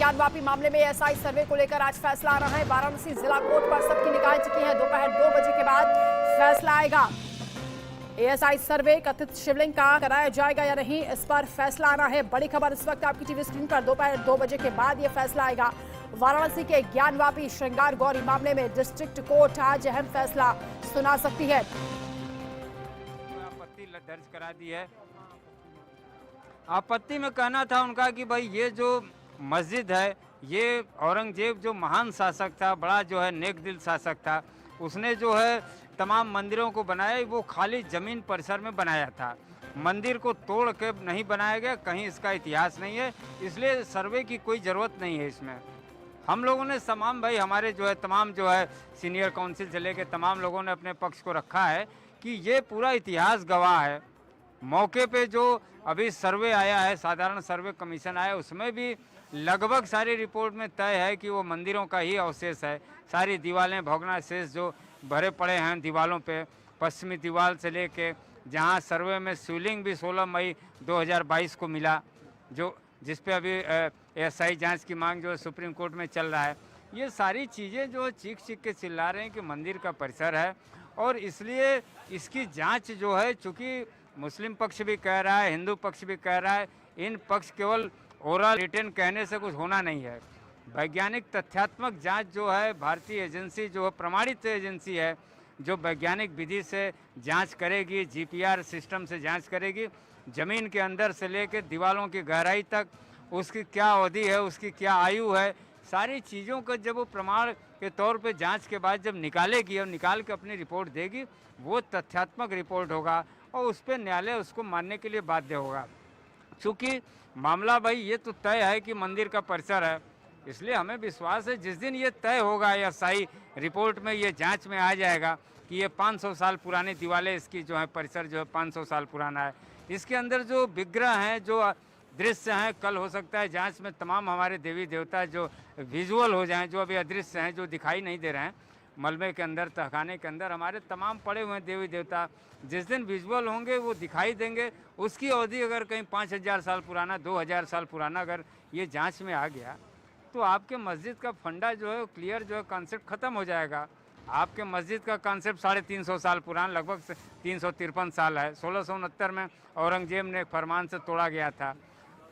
ज्ञानवापी मामले में एएसआई सर्वे को लेकर आज फैसला आ रहा है। वाराणसी जिला कोर्ट पर सबकी निगाहें टिकी हैं। दोपहर 2 बजे के बाद फैसला आएगा। एएसआई सर्वे कथित शिवलिंग का कराया जाएगा या नहीं, इस पर फैसला आना है। बड़ी खबर इस वक्त आपकी टीवी स्क्रीन पर। दोपहर 2 बजे के बाद यह फैसला आएगा। वाराणसी के ज्ञानवापी श्रृंगार गौरी मामले में डिस्ट्रिक्ट कोर्ट आज अहम फैसला सुना सकती है। आपत्ति दर्ज करा दी है। आपत्ति में कहना था उनका कि भाई ये जो मस्जिद है, ये औरंगजेब जो महान शासक था, बड़ा जो है नेक दिल शासक था, उसने जो है तमाम मंदिरों को बनाया, वो खाली जमीन परिसर में बनाया था। मंदिर को तोड़ के नहीं बनाया गया, कहीं इसका इतिहास नहीं है, इसलिए सर्वे की कोई ज़रूरत नहीं है इसमें। हम लोगों ने तमाम भाई हमारे जो है तमाम जो है सीनियर काउंसिल से लेके तमाम लोगों ने अपने पक्ष को रखा है कि ये पूरा इतिहास गवाह है। मौके पे जो अभी सर्वे आया है, साधारण सर्वे कमीशन आया, उसमें भी लगभग सारी रिपोर्ट में तय है कि वो मंदिरों का ही अवशेष है। सारी दीवारें भग्नावशेष जो भरे पड़े हैं दीवारों पे, पश्चिमी दीवार से लेके जहां सर्वे में शिवलिंग भी 16 मई 2022 को मिला, जो जिस पे अभी एएसआई जांच की मांग जो है सुप्रीम कोर्ट में चल रहा है। ये सारी चीज़ें जो चीख चीख के चिल्ला रहे हैं कि मंदिर का परिसर है, और इसलिए इसकी जांच जो है, चूँकि मुस्लिम पक्ष भी कह रहा है, हिंदू पक्ष भी कह रहा है, इन पक्ष केवल ओरल रिटन कहने से कुछ होना नहीं है। वैज्ञानिक तथ्यात्मक जांच जो है, भारतीय एजेंसी जो है प्रमाणित एजेंसी है, जो वैज्ञानिक विधि से जांच करेगी, जीपीआर सिस्टम से जांच करेगी, ज़मीन के अंदर से लेकर दीवारों की गहराई तक उसकी क्या अवधि है, उसकी क्या आयु है, सारी चीज़ों का जब वो प्रमाण के तौर पे जांच के बाद जब निकालेगी और निकाल के अपनी रिपोर्ट देगी, वो तथ्यात्मक रिपोर्ट होगा और उस पर न्यायालय उसको मानने के लिए बाध्य होगा। चूँकि मामला भाई ये तो तय है कि मंदिर का परिसर है, इसलिए हमें विश्वास है जिस दिन ये तय होगा या सही रिपोर्ट में ये जांच में आ जाएगा कि ये 500 साल पुरानी दीवारें, इसकी जो है परिसर जो है 500 साल पुराना है, इसके अंदर जो विग्रह हैं, जो दृश्य हैं, कल हो सकता है जांच में तमाम हमारे देवी देवता जो विजुअल हो जाएं, जो अभी अदृश्य हैं, जो दिखाई नहीं दे रहे हैं, मलबे के अंदर, तहखाने के अंदर हमारे तमाम पड़े हुए हैं देवी देवता, जिस दिन विजुअल होंगे वो दिखाई देंगे। उसकी अवधि अगर कहीं 5000 साल पुराना, 2000 साल पुराना अगर ये जांच में आ गया, तो आपके मस्जिद का फंडा जो है क्लियर जो है कॉन्सेप्ट ख़त्म हो जाएगा। आपके मस्जिद का कॉन्सेप्ट 350 साल पुराना, लगभग 353 साल है। 1669 में औरंगजेब ने फरमान से तोड़ा गया था।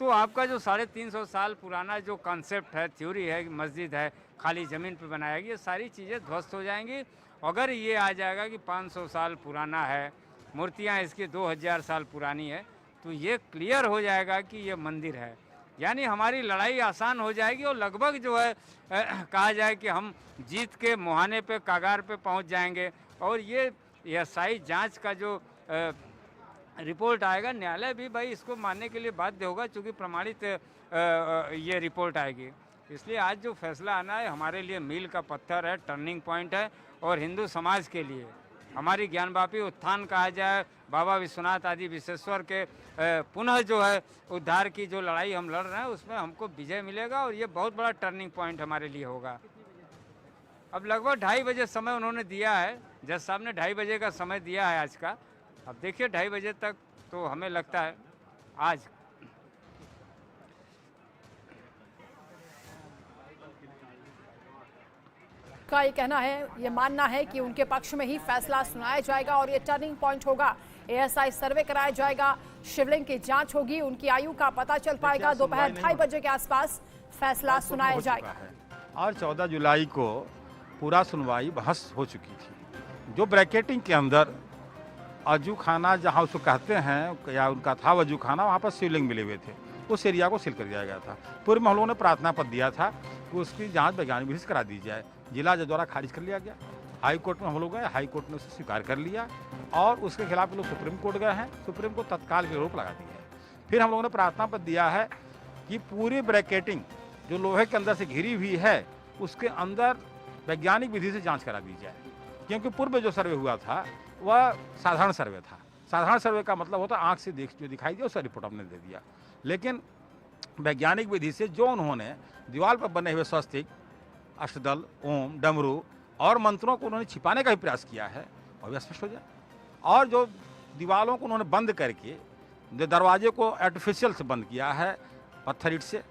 तो आपका जो 350 साल पुराना जो कॉन्सेप्ट है, थ्योरी है, मस्जिद है खाली ज़मीन पर बनाएगी, ये सारी चीज़ें ध्वस्त हो जाएंगी। अगर ये आ जाएगा कि 500 साल पुराना है, मूर्तियाँ इसकी 2000 साल पुरानी है, तो ये क्लियर हो जाएगा कि ये मंदिर है। यानी हमारी लड़ाई आसान हो जाएगी और लगभग जो है कहा जाए कि हम जीत के मुहाने पे, कागार पे पहुंच जाएंगे। और ये एएसआई जांच का जो रिपोर्ट आएगा, न्यायालय भी भाई इसको मानने के लिए बाध्य होगा, चूँकि प्रमाणित ये रिपोर्ट आएगी। इसलिए आज जो फैसला आना है हमारे लिए मील का पत्थर है, टर्निंग पॉइंट है, और हिंदू समाज के लिए हमारी ज्ञानवापी उत्थान कहा जाए, बाबा विश्वनाथ आदि विश्वेश्वर के पुनः जो है उद्धार की जो लड़ाई हम लड़ रहे हैं, उसमें हमको विजय मिलेगा और ये बहुत बड़ा टर्निंग पॉइंट हमारे लिए होगा। अब लगभग 2:30 बजे समय उन्होंने दिया है, जज साहब ने 2:30 बजे का समय दिया है आज का। अब देखिए 2:30 बजे तक तो हमें लगता है आज का ये कहना है, ये मानना है कि उनके पक्ष में ही फैसला सुनाया जाएगा और ये टर्निंग पॉइंट होगा। एएसआई सर्वे कराया जाएगा, शिवलिंग की जांच होगी, उनकी आयु का पता चल पाएगा। दोपहर 2:30 बजे के आसपास फैसला सुनाया जाएगा। और 14 जुलाई को पूरा सुनवाई बहस हो चुकी थी। जो ब्रैकेटिंग के अंदर अजू खाना जहाँ उसको कहते हैं या उनका था वजू खाना, वहाँ पर शिवलिंग मिले हुए थे, उस एरिया को सील कर दिया गया था। पूर्व में हम लोगों ने प्रार्थना पत्र दिया था कि उसकी जांच वैज्ञानिक विधि से करा दी जाए। जिला जज द्वारा खारिज कर लिया गया। हाई कोर्ट में हम लोग गए, हाई कोर्ट ने उसे स्वीकार कर लिया और उसके खिलाफ लोग सुप्रीम कोर्ट गए हैं। सुप्रीम कोर्ट तत्काल की रोक लगा दी है। फिर हम लोगों ने प्रार्थना पत्र दिया है कि पूरी ब्रैकेटिंग जो लोहे के अंदर से घिरी हुई है, उसके अंदर वैज्ञानिक विधि से जाँच करा दी जाए, क्योंकि पूर्व जो सर्वे हुआ था वह साधारण सर्वे था। साधारण सर्वे का मतलब होता है आँख से जो दिखाई दिया उसका रिपोर्ट हमने दे दिया, लेकिन वैज्ञानिक विधि से जो उन्होंने दीवार पर बने हुए स्वस्तिक, अष्टदल, ओम, डमरू और मंत्रों को उन्होंने छिपाने का भी प्रयास किया है, और भी स्पष्ट हो जाए। और जो दीवारों को उन्होंने बंद करके जो दरवाजे को आर्टिफिशियल से बंद किया है पत्थर ईंट से,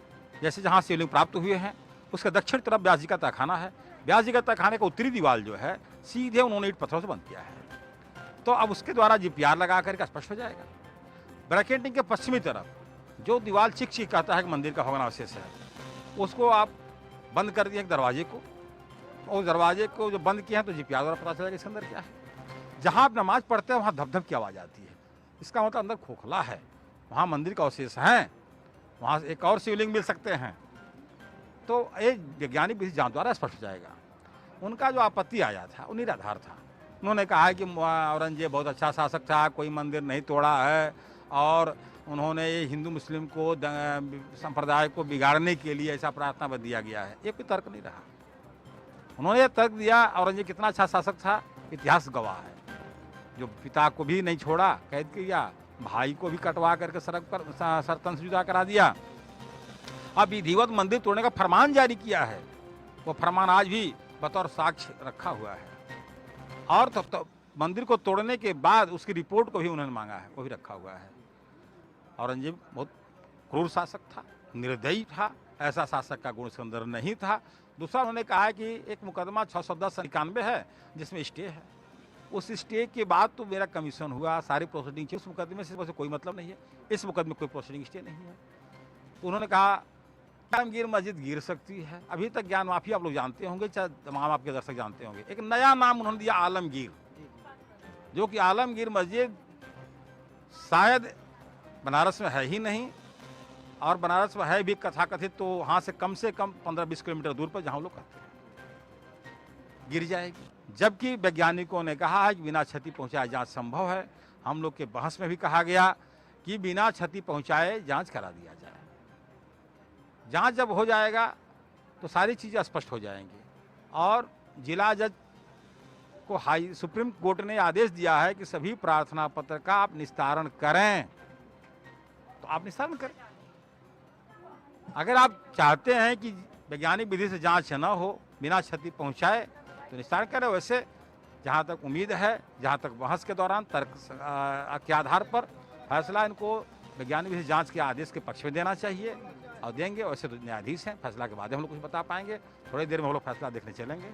जैसे जहाँ शिवलिंग प्राप्त हुए हैं उसके दक्षिण तरफ व्यास जी का तहखाना है। व्यास जी का तहखाने का उत्तरी दीवार जो है सीधे उन्होंने ईंट पत्थरों से बंद किया है। तो अब उसके द्वारा जीपीआर लगा करके स्पष्ट हो जाएगा। ब्रैकेटिंग के पश्चिमी तरफ जो दीवार चिक चिक कहता है कि मंदिर का भग्नावशेष है, उसको आप बंद कर दिए एक दरवाजे को, और दरवाजे को जो बंद किया है तो जीपीआर द्वारा पता चलेगा इसके अंदर क्या है। जहाँ आप नमाज पढ़ते हैं वहाँ धप-धप की आवाज़ आती है, इसका मतलब अंदर खोखला है, वहाँ मंदिर का अवशेष है, वहाँ से एक और शिवलिंग मिल सकते हैं। तो एक वैज्ञानिक विधि जांच द्वारा स्पष्ट हो जाएगा। उनका जो आपत्ति आया था वो निराधार था। उन्होंने कहा है कि औरंगजेब बहुत अच्छा शासक था, कोई मंदिर नहीं तोड़ा है, और उन्होंने ये हिंदू मुस्लिम को संप्रदाय को बिगाड़ने के लिए ऐसा प्रार्थना पत्र दिया गया है। ये कोई तर्क नहीं रहा। उन्होंने ये तर्क दिया औरंगजेब कितना अच्छा शासक था, इतिहास गवाह है। जो पिता को भी नहीं छोड़ा, कैद किया, भाई को भी कटवा करके सड़क पर सरतन से जुदा करा दिया, अब विधिवत मंदिर तोड़ने का फरमान जारी किया है। वो फरमान आज भी बतौर साक्ष्य रखा हुआ है, और तब तो मंदिर को तोड़ने के बाद उसकी रिपोर्ट को भी उन्होंने मांगा है, वो भी रखा हुआ है। औरंगजेब बहुत क्रूर शासक था, निर्दयी था, ऐसा शासक का गुण उसके अंदर नहीं था। दूसरा उन्होंने कहा है कि एक मुकदमा 610/91 है जिसमें स्टे है। उस स्टे के बाद तो मेरा कमीशन हुआ, सारी प्रोसीडिंग उस मुकदमे से कोई मतलब नहीं है, इस मुकदमे में कोई प्रोसीडिंग स्टे नहीं है। तो उन्होंने कहा आलमगीर मस्जिद गिर सकती है। अभी तक ज्ञान माफी आप लोग जानते होंगे, चाहे तमाम आपके दर्शक जानते होंगे। एक नया नाम उन्होंने दिया आलमगीर, जो कि आलमगीर मस्जिद शायद बनारस में है ही नहीं, और बनारस में है भी कथाकथित तो वहाँ से कम 15-20 किलोमीटर दूर पर जहाँ लोग कहते हैं गिर जाएगी। जबकि वैज्ञानिकों ने कहा है कि बिना क्षति पहुँचाए जाँच संभव है। हम लोग के बहस में भी कहा गया कि बिना क्षति पहुँचाए जाँच करा दिया जाए। जाँच जब हो जाएगा तो सारी चीज़ें स्पष्ट हो जाएंगी। और जिला जज को सुप्रीम कोर्ट ने आदेश दिया है कि सभी प्रार्थना पत्र का आप निस्तारण करें, तो आप निस्तारण करें। अगर आप चाहते हैं कि वैज्ञानिक विधि से जांच न हो, बिना क्षति पहुंचाए, तो निस्तारण करें। वैसे जहां तक उम्मीद है, जहां तक बहस के दौरान तर्क के आधार पर फैसला इनको वैज्ञानिक विधि जांच के आदेश के पक्ष में देना चाहिए, और देंगे। वैसे तो न्यायाधीश हैं, फैसला के बाद हम लोग कुछ बता पाएंगे। थोड़ी देर में हम लोग फैसला देखने चलेंगे।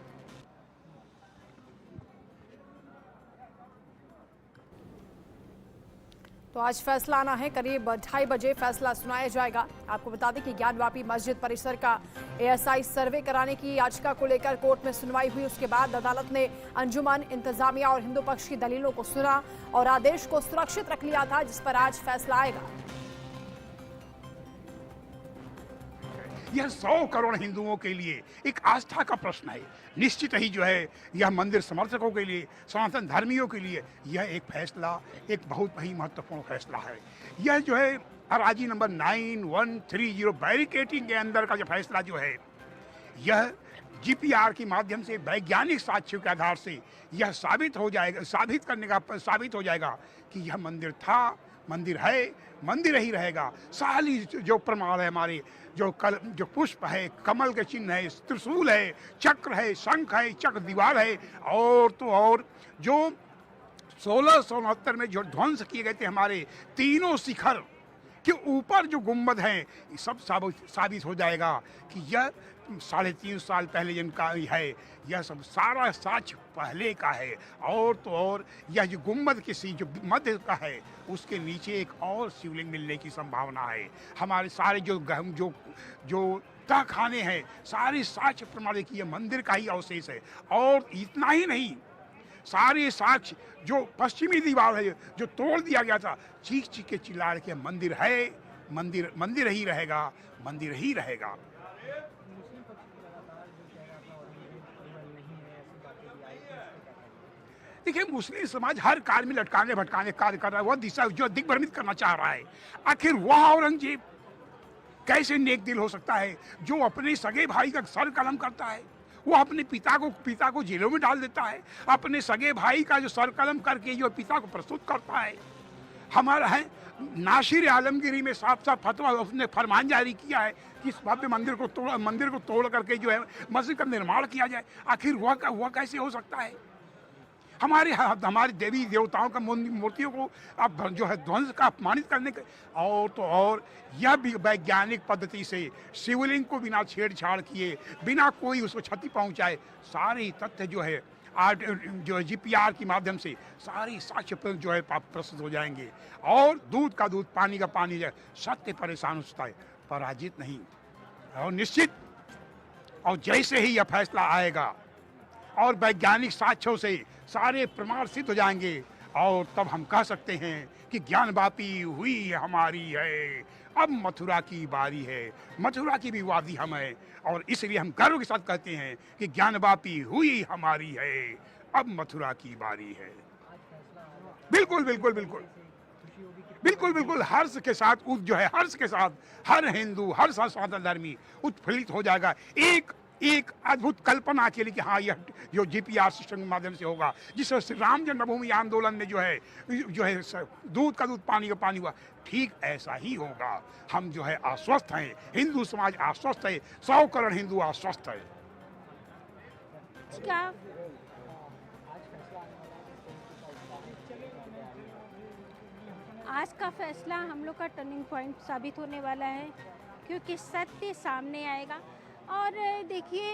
तो आज फैसला आना है, करीब 2:30 बजे फैसला सुनाया जाएगा। आपको बता दें कि ज्ञानवापी मस्जिद परिसर का एएसआई सर्वे कराने की याचिका को लेकर कोर्ट में सुनवाई हुई। उसके बाद अदालत ने अंजुमन, इंतजामिया और हिंदू पक्ष की दलीलों को सुना और आदेश को सुरक्षित रख लिया था, जिस पर आज फैसला आएगा। यह 100 करोड़ हिंदुओं के लिए एक आस्था का प्रश्न है। निश्चित ही जो है यह मंदिर समर्थकों के लिए, सनातन धर्मियों के लिए यह एक फैसला, एक बहुत ही महत्वपूर्ण फैसला है। यह जो है अराजी नंबर 9130 बैरिकेटिंग के अंदर का जो फैसला जो है, यह जीपीआर के माध्यम से वैज्ञानिक साक्ष्यों के आधार से यह साबित हो जाएगा कि यह मंदिर था, मंदिर है, मंदिर ही रहेगा। सारी जो प्रमाण है, हमारे जो पुष्प है, कमल के चिन्ह है, त्रिशूल है, चक्र है, शंख है, चक्र दीवार है, और तो और जो 1669 में जो ध्वंस किए गए थे हमारे तीनों शिखर के ऊपर जो गुंबद हैं, सब साबित हो जाएगा कि यह 3.5 साल पहले जिनका है, यह सब सारा साक्ष्य पहले का है। और तो और यह जो गुंबद के जो मध्य का है, उसके नीचे एक और शिवलिंग मिलने की संभावना है। हमारे सारे जो तहखाने हैं, सारे साक्ष्य प्रमाण की यह मंदिर का ही अवशेष है। और इतना ही नहीं, सारे साक्ष्य जो पश्चिमी दीवार है जो तोड़ दिया गया था, चीख चीख के चिल्ला के मंदिर है, मंदिर ही रहेगा, मंदिर ही रहेगा। देखिए, मुस्लिम समाज हर कार्य में लटकाने भटकाने कार्य कर रहा है, वह दिशा जो दिग्भ्रमित करना चाह रहा है। आखिर वह औरंगजेब कैसे नेक दिल हो सकता है जो अपने सगे भाई का सर कलम करता है? वो अपने पिता को जेलों में डाल देता है, अपने सगे भाई का जो सर कलम करके जो पिता को प्रस्तुत करता है। हमारा है नासिर आलमगीरी में साफ साफ फतवा, उसने फरमान जारी किया है कि इस भव्य मंदिर को तोड़ करके जो है मस्जिद का निर्माण किया जाए। आखिर वह कैसे हो सकता है? हमारे देवी देवताओं का मूर्तियों को आप जो है ध्वंस का अपमानित करने का, और तो और यह भी वैज्ञानिक पद्धति से शिवलिंग को बिना छेड़छाड़ किए, बिना कोई उसको क्षति पहुंचाए, सारे तथ्य जो है जो GPR के माध्यम से सारी साक्ष्य जो है प्रस्तुत हो जाएंगे। और दूध का दूध, पानी का पानी, सत्य परेशान होता है, पराजित नहीं। और निश्चित, और जैसे ही यह फैसला आएगा और वैज्ञानिक साक्ष्यों से सारे प्रमाण सिद्ध हो जाएंगे, और तब हम कह सकते हैं कि ज्ञानवापी हुई हमारी है, अब मथुरा की बारी है। मथुरा की भी वादी हम है, और इसलिए हम गर्व के साथ कहते हैं कि ज्ञानवापी हुई हमारी है, अब मथुरा की बारी है। बिल्कुल बिल्कुल बिल्कुल बिल्कुल बिल्कुल हर्ष के साथ, जो है हर्ष के साथ हर हिंदू, हर सनातन धर्मी उत्फुल्लित हो जाएगा, एक अद्भुत कल्पना के लिए कि हाँ, यह जो GPR सिस्टम के माध्यम से होगा, जिससे श्री राम जन्मभूमि आंदोलन में जो है दूध का दूध, पानी का पानी हुआ, ठीक ऐसा ही होगा। हम जो है आश्वस्त हैं, हिंदू समाज आश्वस्त है, 100 करोड़ हिंदू आश्वस्त है। क्या आज का फैसला हम लोग का टर्निंग पॉइंट साबित होने वाला है, क्योंकि सत्य सामने आएगा। और देखिए,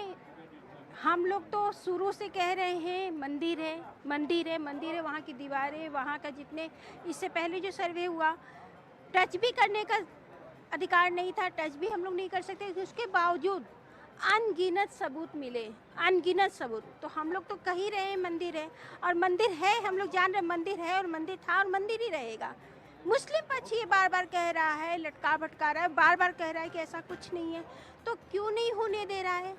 हम लोग तो शुरू से कह रहे हैं मंदिर है, मंदिर है, मंदिर है, वहाँ की दीवारें, वहाँ का जितने, इससे पहले जो सर्वे हुआ, टच भी करने का अधिकार नहीं था, टच भी हम लोग नहीं कर सकते, उसके बावजूद अनगिनत सबूत मिले, अनगिनत सबूत। तो हम लोग तो कह ही रहे हैं मंदिर है, और मंदिर है, हम लोग जान रहे हैं मंदिर है, और मंदिर था, और मंदिर ही रहेगा। मुस्लिम पक्ष ये बार बार कह रहा है, लटका भटका रहा है, बार बार कह रहा है कि ऐसा कुछ नहीं है, तो क्यों नहीं होने दे रहा है?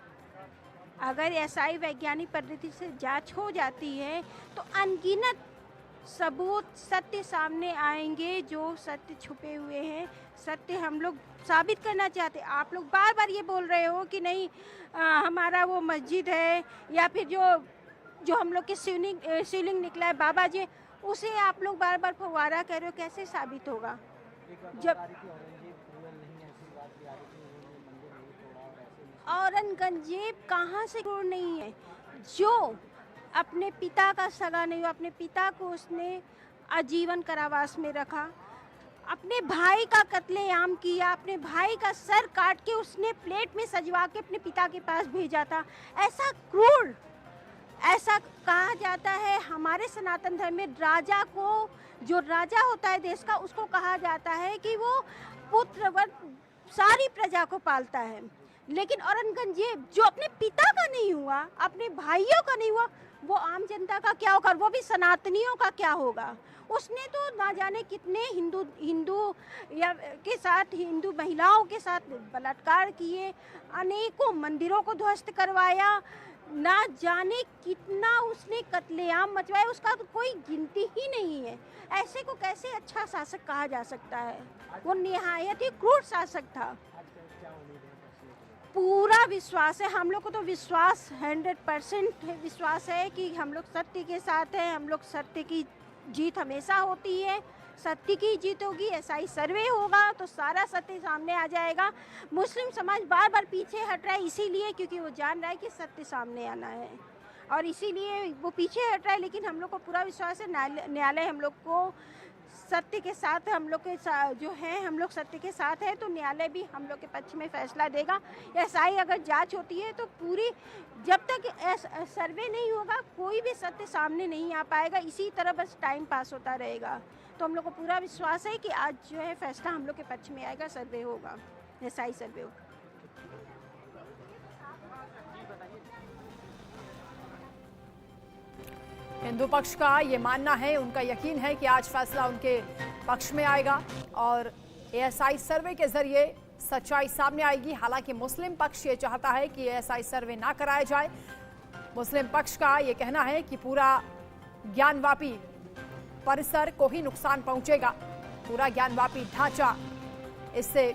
अगर SI वैज्ञानिक पद्धति से जांच हो जाती है तो अनगिनत सबूत, सत्य सामने आएंगे, जो सत्य छुपे हुए हैं, सत्य हम लोग साबित करना चाहते हैं। आप लोग बार बार ये बोल रहे हो कि नहीं, हमारा वो मस्जिद है, या फिर जो हम लोग के शिवलिंग निकला है बाबा जी, उसे आप लोग बार बार फव्वारा कर रहे हो, कैसे साबित होगा? जब औरंगजेब कहाँ से क्रूर नहीं है, जो अपने पिता का सगा नहीं हुआ, अपने पिता को उसने आजीवन कारावास में रखा, अपने भाई का कत्लेआम किया, अपने भाई का सर काट के उसने प्लेट में सजवा के अपने पिता के पास भेजा था। ऐसा क्रूर, ऐसा कहा जाता है हमारे सनातन धर्म में, राजा को, जो राजा होता है देश का, उसको कहा जाता है कि वो पुत्रवत सारी प्रजा को पालता है। लेकिन औरंगजेब जो अपने पिता का नहीं हुआ, अपने भाइयों का नहीं हुआ, वो आम जनता का क्या होगा, वो भी सनातनियों का क्या होगा? उसने तो ना जाने कितने हिंदू या के साथ, हिंदू महिलाओं के साथ बलात्कार किए, अनेकों मंदिरों को ध्वस्त करवाया, ना जाने कितना उसने कत्लेआम मचवाया, उसका तो कोई गिनती ही नहीं है। ऐसे को कैसे अच्छा शासक कहा जा सकता है? वो निहायत ही क्रूर शासक था। पूरा विश्वास है हम लोग को, तो विश्वास 100% विश्वास है कि हम लोग सत्य के साथ हैं, हम लोग सत्य की जीत हमेशा होती है, सत्य की जीत होगी। SI सर्वे होगा तो सारा सत्य सामने आ जाएगा। मुस्लिम समाज बार बार पीछे हट रहा है, इसीलिए क्योंकि वो जान रहा है कि सत्य सामने आना है, और इसीलिए वो पीछे हट रहा है। लेकिन हम लोग को पूरा विश्वास है, न्यायालय हम लोग को सत्य के साथ, हम लोग के जो है, हम लोग सत्य के साथ है, तो न्यायालय भी हम लोग के पक्ष में फैसला देगा। SI अगर जांच होती है तो पूरी, जब तक सर्वे नहीं होगा कोई भी सत्य सामने नहीं आ पाएगा, इसी तरह बस टाइम पास होता रहेगा। तो हम लोग को पूरा विश्वास है कि आज जो है फैसला हम लोग के पक्ष में आएगा, सर्वे होगा, SI सर्वे होगा। हिंदू पक्ष का ये मानना है, उनका यकीन है कि आज फैसला उनके पक्ष में आएगा और ASI सर्वे के जरिए सच्चाई सामने आएगी। हालांकि मुस्लिम पक्ष ये चाहता है कि ASI सर्वे ना कराया जाए। मुस्लिम पक्ष का ये कहना है कि पूरा ज्ञानवापी परिसर को ही नुकसान पहुंचेगा, पूरा ज्ञानवापी ढांचा इससे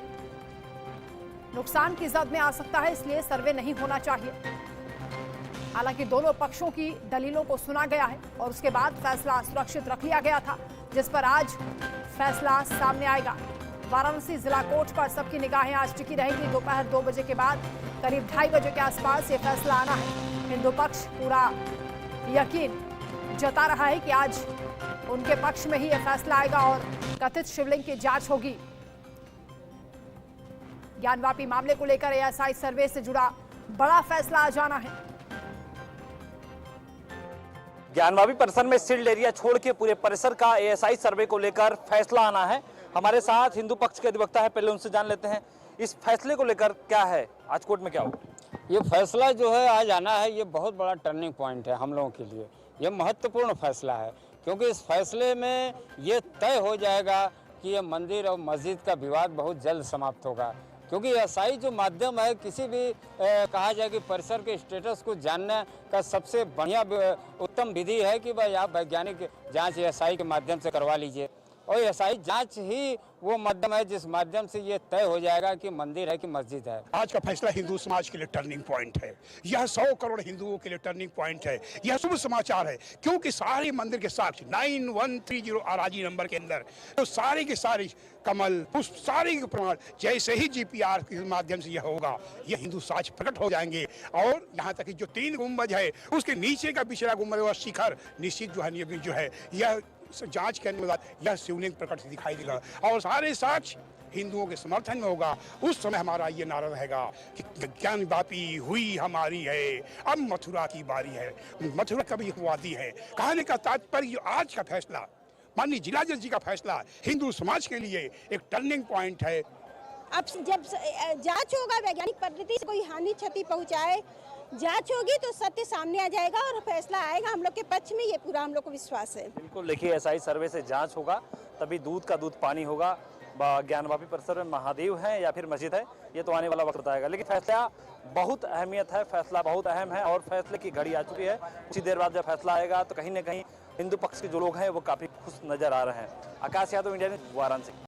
नुकसान की जद में आ सकता है, इसलिए सर्वे नहीं होना चाहिए। हालांकि दोनों पक्षों की दलीलों को सुना गया है और उसके बाद फैसला सुरक्षित रख लिया गया था, जिस पर आज फैसला सामने आएगा। वाराणसी जिला कोर्ट पर सबकी निगाहें आज टिकी रहेंगी। दोपहर 2 बजे के बाद करीब 2:30 बजे के आसपास ये फैसला आना है। हिंदू पक्ष पूरा यकीन जता रहा है कि आज उनके पक्ष में ही यह फैसला आएगा और कथित शिवलिंग की जांच होगी। ज्ञानवापी मामले को लेकर एएसआई सर्वे से जुड़ा बड़ा फैसला आ जाना है। ज्ञानवापी परिसर में सील्ड एरिया छोड़ के पूरे परिसर का एएसआई सर्वे को लेकर फैसला आना है। हमारे साथ हिंदू पक्ष के अधिवक्ता है, पहले उनसे जान लेते हैं इस फैसले को लेकर क्या है, आज कोर्ट में क्या होगा। ये फैसला जो है आज आना है, ये बहुत बड़ा टर्निंग पॉइंट है हम लोगों के लिए। ये महत्वपूर्ण फैसला है क्योंकि इस फैसले में ये तय हो जाएगा कि ये मंदिर और मस्जिद का विवाद बहुत जल्द समाप्त होगा। क्योंकि एएसआई जो माध्यम है, किसी भी कहा जाए कि परिसर के स्टेटस को जानने का सबसे बढ़िया उत्तम विधि है कि भाई आप वैज्ञानिक जांच एएसआई के माध्यम से करवा लीजिए। और एएसआई जांच ही वो माध्यम है जिस माध्यम से ये तय हो जाएगा कि मंदिर है कि मस्जिद है। आज का फैसला हिंदू समाज के लिए टर्निंग पॉइंट है। यह 100 करोड़ हिंदुओं के लिए टर्निंग पॉइंट है। यह शुभ समाचार है क्योंकि सारे मंदिर के साक्ष्य 9130 आराजी नंबर के अंदर तो सारे के सारे कमल पुष्प सारे के प्रमाण जैसे ही जीपीआर के माध्यम से यह होगा, यह हिंदू साक्ष्य प्रकट हो जाएंगे। और यहाँ तक कि जो 3 गुंबज है उसके नीचे का पिछड़ा गुंबज और शिखर निश्चित जो है यह जांच करने के बाद यह शिवलिंग प्रकट दिखाई देगा और सारे साक्ष्य हिंदुओं के समर्थन में होगा। उस समय हमारा ये नारा रहेगा कि ज्ञानवापी हुई हमारी है, अब मथुरा की बारी है। मथुरा कभी हुआती है। कहने का तात्पर्य आज का फैसला, माननीय जिला जज जी का फैसला हिंदू समाज के लिए एक टर्निंग पॉइंट है। अब जब जांच होगा, वैज्ञानिक पद्धति से कोई हानि क्षति पहुंचाए, जांच होगी तो सत्य सामने आ जाएगा और फैसला आएगा हम लोग के पक्ष में, ये पूरा हम लोग को विश्वास है। बिल्कुल, देखिए एएसआई सर्वे से जांच होगा तभी दूध का दूध पानी होगा। ज्ञानवापी परिसर में महादेव है या फिर मस्जिद है, ये तो आने वाला वक्त बताएगा। लेकिन फैसला बहुत अहमियत है, फैसला बहुत अहम है और फैसले की घड़ी आ चुकी है। कुछ देर बाद जब फैसला आएगा तो कहीं ना कहीं हिंदू पक्ष के जो लोग हैं वो काफी खुश नजर आ रहे हैं। आकाश यादव, इंडिया न्यूज़, वाराणसी।